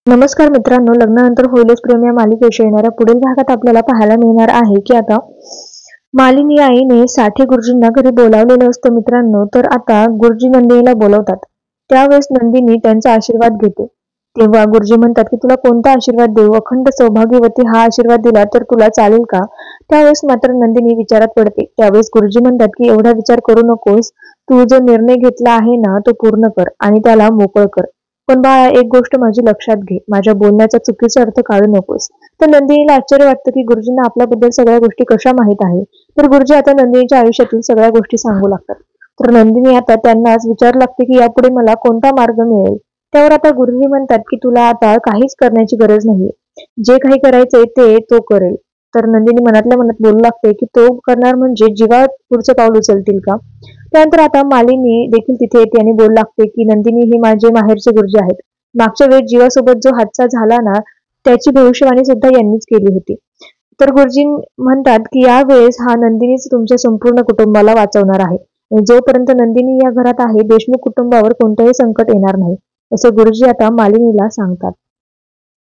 नमस्कार मित्रांनो, लग्नानंतर होईलच प्रेम या मालिकेच्या येणाऱ्या पुढील भागात आपल्याला पाहायला मिळणार आहे की आता मालिनी आईने साठी गुरुजींना घरी बोलावलेलं असतं मित्रांनो. तर आता गुरुजी नंदिनीला बोलवतात. त्यावेळेस नंदिनी त्यांचा आशीर्वाद घेते. तेव्हा गुरुजी म्हणतात की तुला कोणता आशीर्वाद देऊ, अखंड सौभाग्यवती हा आशीर्वाद दिला तर तुला चालेल का? त्यावेळेस मात्र नंदिनी विचारात पडते. त्यावेळेस गुरुजी म्हणतात की एवढा विचार करू नकोस, तू जो निर्णय घेतला आहे ना तो पूर्ण कर आणि त्याला मोकळ कर. पण बाळा, एक गोष्ट माझी लक्षात घे, माझ्या बोलण्याचा चुकीचा अर्थ काढू नकोस. तर नंदिनीला आश्चर्य वाटतं की गुरुजींना आपल्याबद्दल सगळ्या गोष्टी कशा माहीत आहे. तर गुरुजी आता नंदिनीच्या आयुष्यातील सगळ्या गोष्टी सांगू लागतात. तर नंदिनी आता त्यांनाच विचारू लागते की यापुढे मला कोणता मार्ग मिळेल. त्यावर आता गुरुजी म्हणतात की तुला आता काहीच करण्याची गरज नाहीये. जे काही करायचंय ते तो करेल. तर नंदिनी मनातल्या मनात बोलू लागते की तो करणार म्हणजे जीवा पुढचं पाऊल उचलतील का? त्यानंतर आता मालिनी देखील तिथे येते आणि बोलू लागते की नंदिनी हे माझे माहेरचे गुरुजी आहेत. मागच्या वेळेस जीवासोबत जो हादसा झाला ना, त्याची भविष्यवाणी सुद्धा यांनीच केली होती. तर गुरुजी म्हणतात की यावेळेस हा नंदिनीच तुमच्या संपूर्ण कुटुंबाला वाचवणार आहे. आणि जोपर्यंत नंदिनी या घरात आहे, देशमुख कुटुंबावर कोणतंही संकट येणार नाही, असं गुरुजी आता मालिनीला सांगतात.